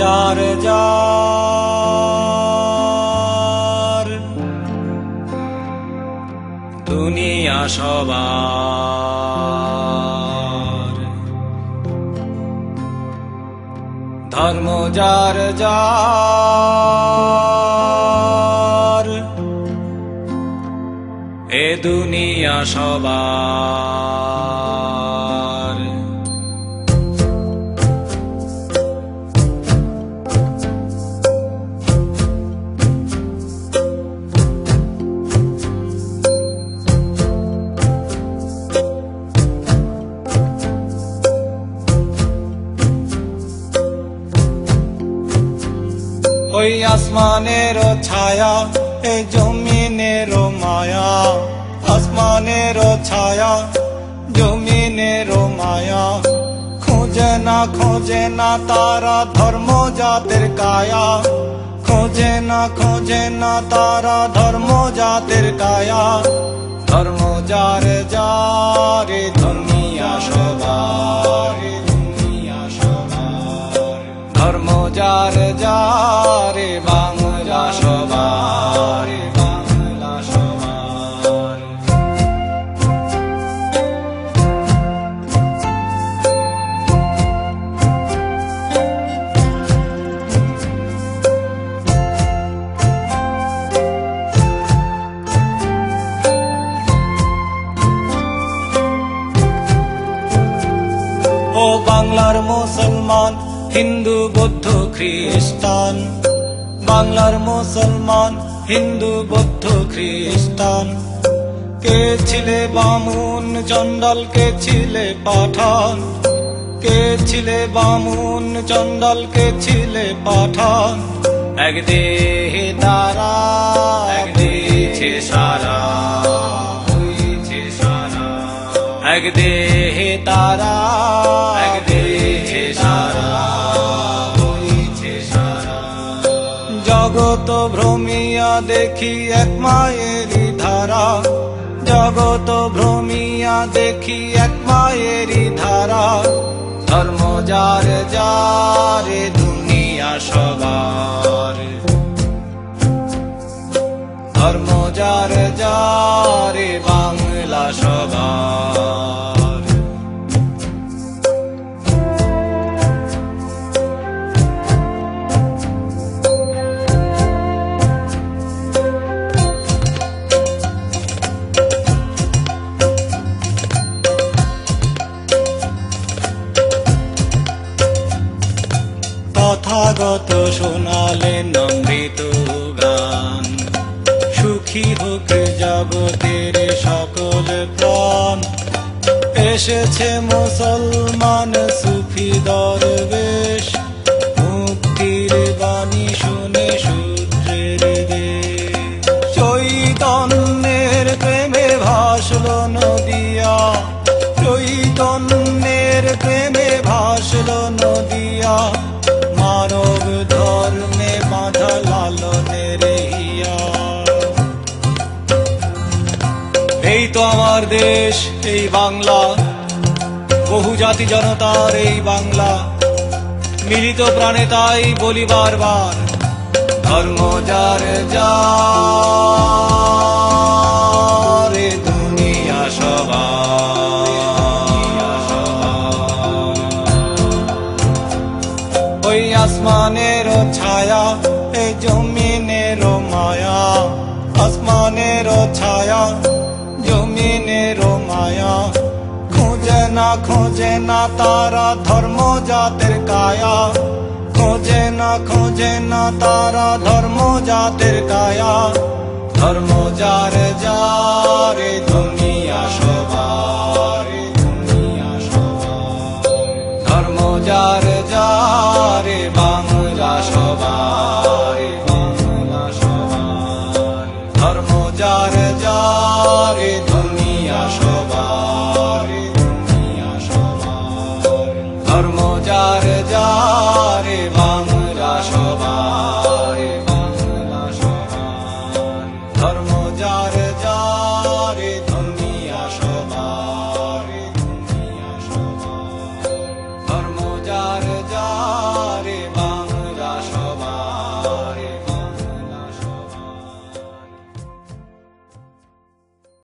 যার যার দুনিয়া সবার, ধর্ম যার যার এ দুনিয়া সবার। ওই আসমানের ছায়া এই জমিনের মায়া, আসমানের ছায়া জমিনের মায়া, খোঁজে না তারা ধর্ম জাতের কায়া, খোঁজে না তারা ধর্ম জাতের কায়া। ধর্ম যার যার দুনিয়া সবার, ধর্ম যার যার বাংলা সবার, বাংলা সবার। ও বাংলার মুসলমান হিন্দু বৌদ্ধ খ্রিস্টান, বাংলার মুসলমান হিন্দু বৌদ্ধ খ্রিস্টান, কে ছিলে বামুন চণ্ডাল কে ছিলে পাঠান, কে ছিলে বামুন চণ্ডাল কে ছিলে পাঠান। এক দেহে তারা এক দেছে সারা, এক দেহে তারা এক দেছে সারা। জগত ভ্রমিয়া দেখি এক মায়েরই ধারা, জগত ভ্রমিয়া দেখি এক মায়েরই ধারা। ধর্ম যার যার দুনিয়া সবার, ধর্ম যার যার বাংলা সবার। তথাগত শোনালেন অমৃত গান, সুখী হোক জগতের সকল প্রাণ। এসেছে মুসলমান সুফি দরবেশ, মুক্তির বাণী শুনে শূদ্রের দেশ। চৈতন্যের প্রেমে ভাসল নদিয়া, চৈতন্যের প্রেমে ভাসল নদিয়া। মানব ধর্মে বাঁধা লালনের হিয়া। এই তো আমার দেশ এই বাংলা, বহু জাতি জনতার এই বাংলা। মিলিত প্রাণে তাই বলি বারবার, ধর্ম যার যার দুনিয়া সবার। ওই আসমানের ছায়া এই জমিনের মায়া, আসমানের ছায়া জমিনের মায়া। খোঁজে না তারা ধর্ম জাতের কায়া, খোঁজে না তারা ধর্ম জাতের কায়া। ধর্ম যার যার দুনিয়া সবার।